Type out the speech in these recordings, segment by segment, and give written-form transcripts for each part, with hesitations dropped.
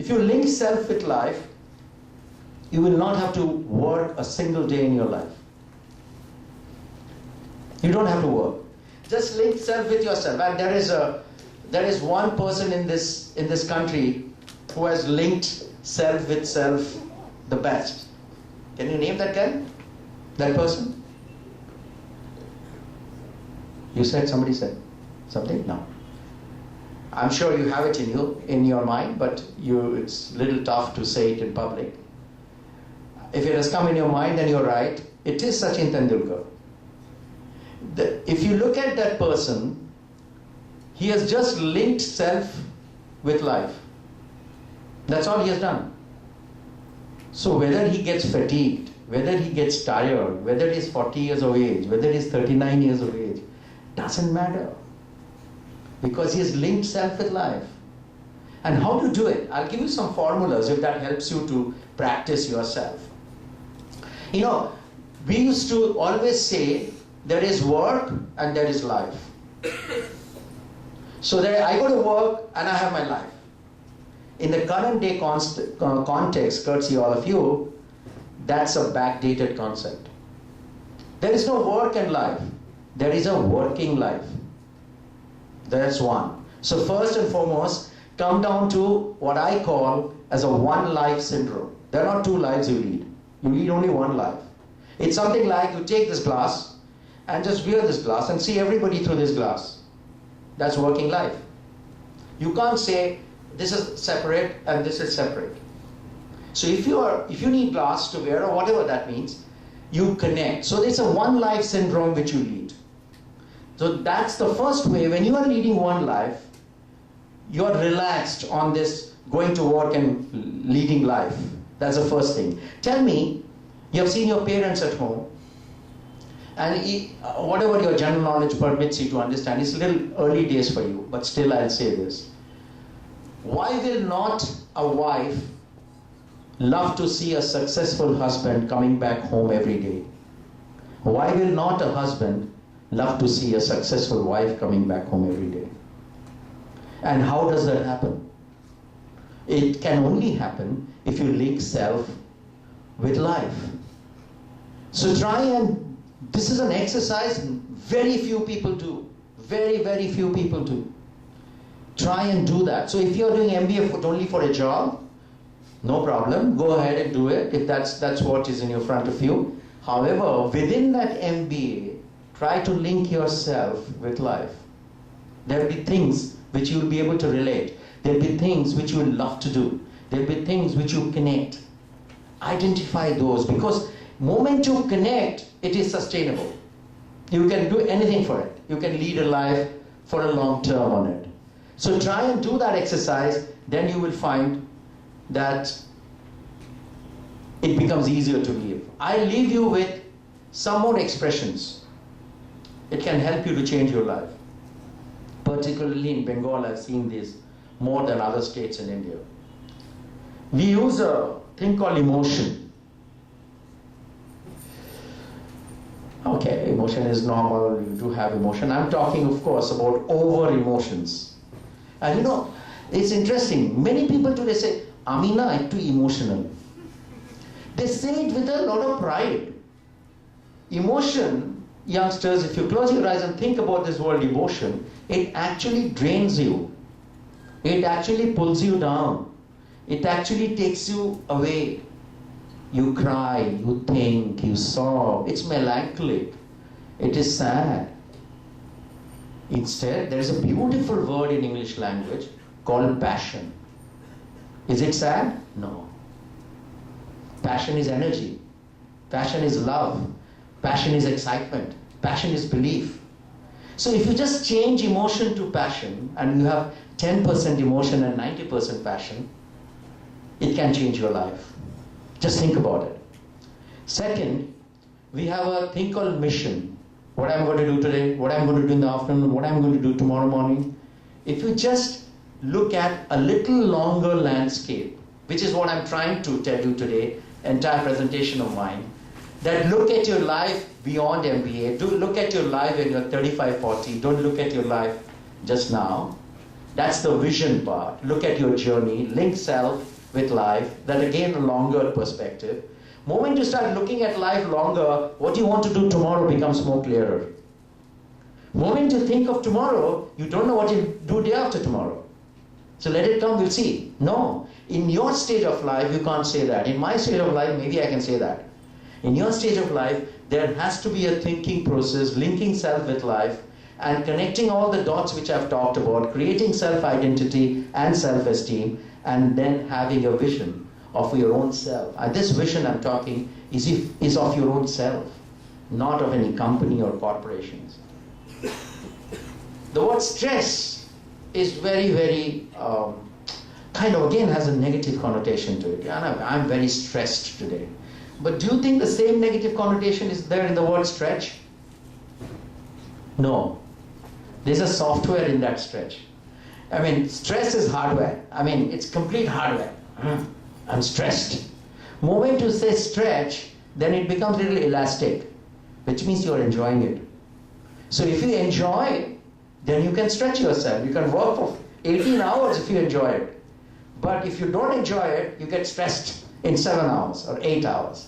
If you link self with life, you will not have to work a single day in your life. You don't have to work. Just link self with yourself. And there is one person in this country who has linked self with self the best. Can you name that guy? That person? You said, somebody said something? No. I'm sure you have it in your mind, but it's a little tough to say it in public. If it has come in your mind, then you're right. It is Sachin Tendulkar. If you look at that person, he has just linked self with life. That's all he has done. So whether he gets fatigued, whether he gets tired, whether he's 40 years of age, whether he's 39 years of age, doesn't matter. Because he has linked self with life. And how to do it? I'll give you some formulas if that helps you to practice yourself. You know, we used to always say there is work and there is life. So I go to work and I have my life. In the current day context, courtesy all of you, that's a backdated concept. There is no work and life. There is a working life. That's one. So first and foremost, come down to what I call as a one life syndrome. There are not two lives you lead. You lead only one life. It's something like you take this glass and just wear this glass and see everybody through this glass. That's working life. You can't say this is separate and this is separate. So if you need glass to wear or whatever that means, you connect. So it's a one life syndrome which you lead. So that's the first way. When you are leading one life, you are relaxed on this going to work and leading life. That's the first thing. Tell me, you have seen your parents at home, and whatever your general knowledge permits you to understand, it's a little early days for you, but still I'll say this. Why will not a wife love to see a successful husband coming back home every day? Why will not a husband love to see a successful wife coming back home every day? And how does that happen? It can only happen if you link self with life. So this is an exercise very few people do. Very, very few people do. Try and do that. So if you're doing MBA only for a job, no problem. Go ahead and do it if that's what is in front of you. However, within that MBA, try to link yourself with life. There will be things which you will be able to relate. There will be things which you will love to do. There will be things which you connect. Identify those, because moment you connect, it is sustainable. You can do anything for it. You can lead a life for a long term on it. So try and do that exercise, then you will find that it becomes easier to live. I leave you with some more expressions. It can help you to change your life. Particularly in Bengal, I've seen this more than other states in India. We use a thing called emotion. Okay, emotion is normal, you do have emotion. I'm talking, of course, about over emotions. And you know, it's interesting. Many people today say, Amina, I'm too emotional. They say it with a lot of pride. Emotion, youngsters, if you close your eyes and think about this word emotion, it actually drains you. It actually pulls you down. It actually takes you away. You cry, you think, you sob. It's melancholic. It is sad. Instead, there is a beautiful word in English language called passion. Is it sad? No. Passion is energy. Passion is love. Passion is excitement. Passion is belief. So if you just change emotion to passion, and you have 10% emotion and 90% passion, it can change your life. Just think about it. Second, we have a thing called mission. What I'm going to do today, what I'm going to do in the afternoon, what I'm going to do tomorrow morning. If you just look at a little longer landscape, which is what I'm trying to tell you today, entire presentation of mine, that look at your life beyond MBA. Do look at your life when you're 35, 40. Don't look at your life just now. That's the vision part. Look at your journey, link self with life. That again, a longer perspective. Moment you start looking at life longer, what you want to do tomorrow becomes more clearer. Moment you think of tomorrow, you don't know what you do day after tomorrow. So let it come, we'll see. No, in your stage of life, you can't say that. In my stage of life, maybe I can say that. In your stage of life, there has to be a thinking process, linking self with life, and connecting all the dots which I've talked about, creating self-identity and self-esteem, and then having a vision of your own self. And this vision I'm talking is of your own self, not of any company or corporations. The word stress is very, very, kind of again has a negative connotation to it. I'm very stressed today. But do you think the same negative connotation is there in the word stretch? No. There's a software in that stretch. I mean, stress is hardware. I mean, it's complete hardware. I'm stressed. Moment you say stretch, then it becomes a little elastic, which means you're enjoying it. So if you enjoy, then you can stretch yourself. You can work for 18 hours if you enjoy it. But if you don't enjoy it, you get stressed in 7 hours or 8 hours.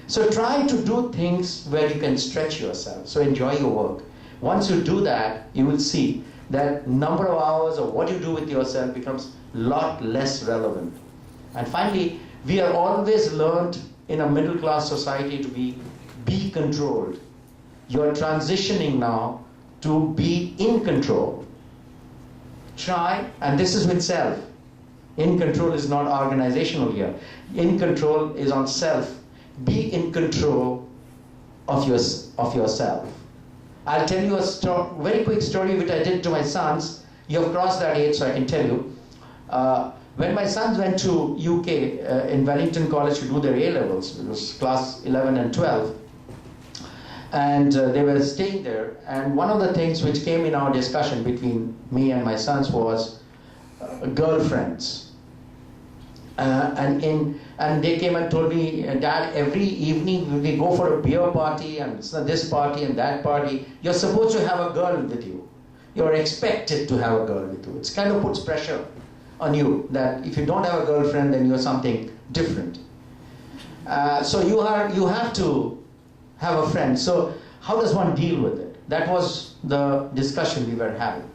So try to do things where you can stretch yourself. So enjoy your work. Once you do that, you will see that number of hours of what you do with yourself becomes a lot less relevant. And finally, we are always learned in a middle class society to be controlled. You are transitioning now to be in control. Try, and this is with self. In control is not organizational here. In control is on self. Be in control of yourself. I'll tell you a very quick story which I did to my sons. You have crossed that age, so I can tell you. When my sons went to UK in Wellington College to do their A-levels, it was class 11 and 12, and they were staying there, and one of the things which came in our discussion between me and my sons was girlfriends. And they came and told me, Dad, every evening we go for a beer party and this party and that party. You're supposed to have a girl with you. You're expected to have a girl with you. It kind of puts pressure on you that if you don't have a girlfriend, then you're something different. So you have to have a friend. So how does one deal with it? That was the discussion we were having.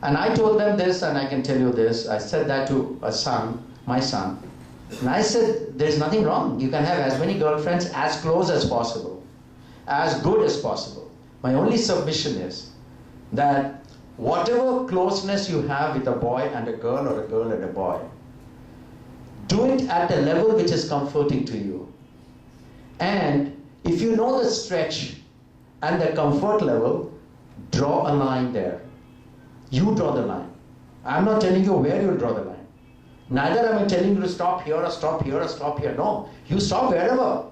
And I told them this, and I can tell you this. I said that to my son. And I said, there's nothing wrong. You can have as many girlfriends as close as possible, as good as possible. My only submission is that whatever closeness you have with a boy and a girl or a girl and a boy, do it at a level which is comforting to you. And if you know the stretch and the comfort level, draw a line there. You draw the line. I'm not telling you where you'll draw the line. Neither am I telling you to stop here or stop here or stop here. No, you stop wherever.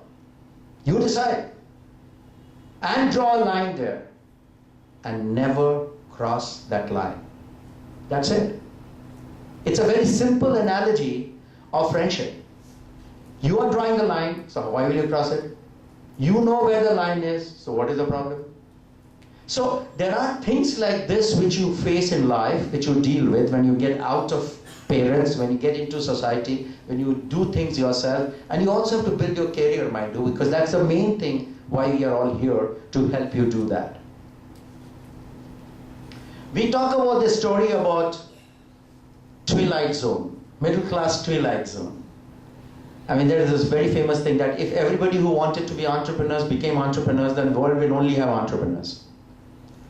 You decide. And draw a line there. And never cross that line. That's it. It's a very simple analogy of friendship. You are drawing a line, so why will you cross it? You know where the line is, so what is the problem? So there are things like this which you face in life, which you deal with when you get out of parents, when you get into society, when you do things yourself, and you also have to build your career, mind you, because that's the main thing why we are all here, to help you do that. We talk about this story about twilight zone, middle class twilight zone. I mean, there is this very famous thing that if everybody who wanted to be entrepreneurs became entrepreneurs, then the world will only have entrepreneurs.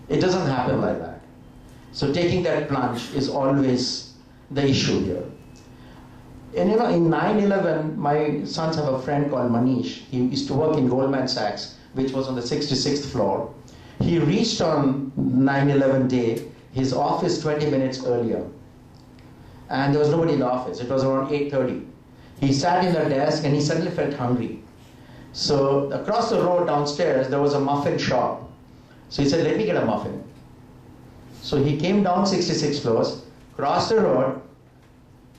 It doesn't happen like that. So taking that plunge is always the issue here. And in 9/11, my sons have a friend called Manish. He used to work in Goldman Sachs, which was on the 66th floor. He reached on 9/11 day his office 20 minutes earlier. And there was nobody in the office. It was around 8:30. He sat in the desk and he suddenly felt hungry. So across the road downstairs, there was a muffin shop. So he said, let me get a muffin. So he came down 66 floors, crossed the road,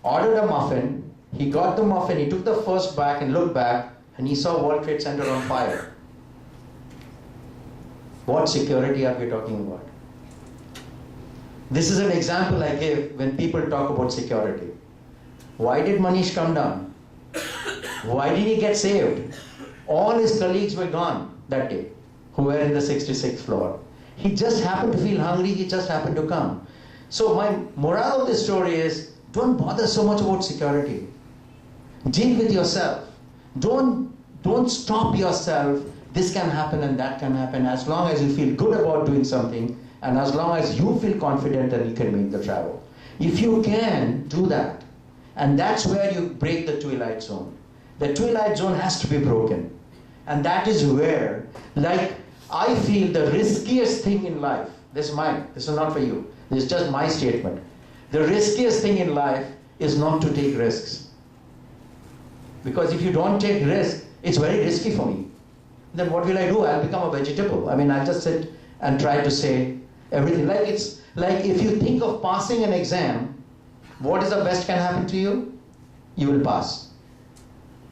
ordered a muffin. He got the muffin, he took the first bite and looked back, and he saw World Trade Center on fire. What security are we talking about? This is an example I give when people talk about security. Why did Manish come down? Why did he get saved? All his colleagues were gone that day, who were in the 66th floor. He just happened to feel hungry, he just happened to come. So my moral of this story is, don't bother so much about security. Deal with yourself. Don't stop yourself. This can happen and that can happen, as long as you feel good about doing something, and as long as you feel confident that you can make the travel. If you can, do that. And that's where you break the twilight zone. The twilight zone has to be broken. And that is where, like, I feel the riskiest thing in life, this is mine, this is not for you, this is just my statement. The riskiest thing in life is not to take risks. Because if you don't take risks, it's very risky for me. Then what will I do? I'll become a vegetable. I mean, I'll just sit and try to say everything. Like, it's like if you think of passing an exam, what is the best can happen to you? You will pass.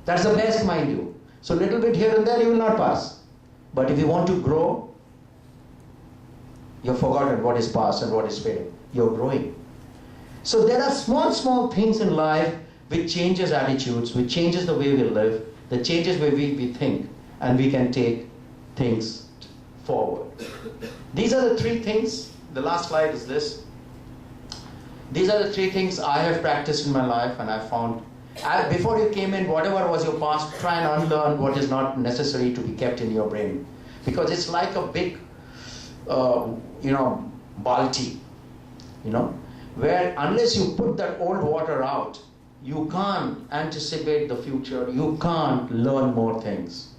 That's the best, mind you. So a little bit here and there, you will not pass. But if you want to grow, you've forgotten what is pass and what is fail. You're growing. So there are small things in life which changes attitudes, which changes the way we live, that changes the way we think, and we can take things forward. These are the three things. The last slide is this. These are the three things I have practiced in my life, and I found, before you came in, whatever was your past, try and unlearn what is not necessary to be kept in your brain. Because it's like a big, balti, where unless you put that old water out, you can't anticipate the future, you can't learn more things.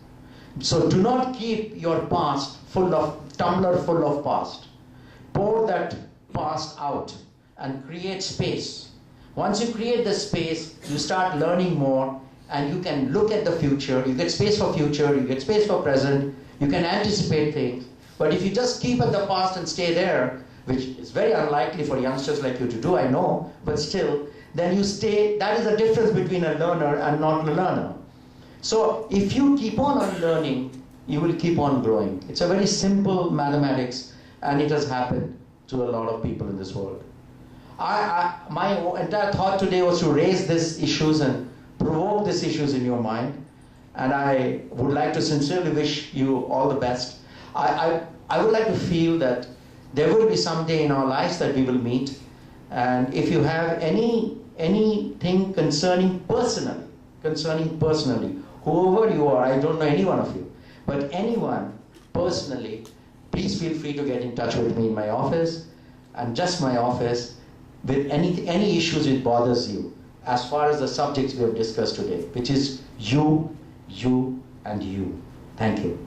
So do not keep your past tumbler full of past. Pour that past out and create space. Once you create the space, you start learning more, and you can look at the future. You get space for future, you get space for present, you can anticipate things. But if you just keep at the past and stay there, which is very unlikely for youngsters like you to do, I know, but still, then you stay. That is the difference between a learner and not a learner. So if you keep on unlearning, you will keep on growing. It's a very simple mathematics, and it has happened to a lot of people in this world. My entire thought today was to raise these issues and provoke these issues in your mind. And I would like to sincerely wish you all the best. I would like to feel that there will be some day in our lives that we will meet. And if you have anything concerning personally, whoever you are, I don't know any one of you, but anyone personally, please feel free to get in touch with me in my office, and just my office, with any issues which bothers you, as far as the subjects we have discussed today, which is you, and you. Thank you.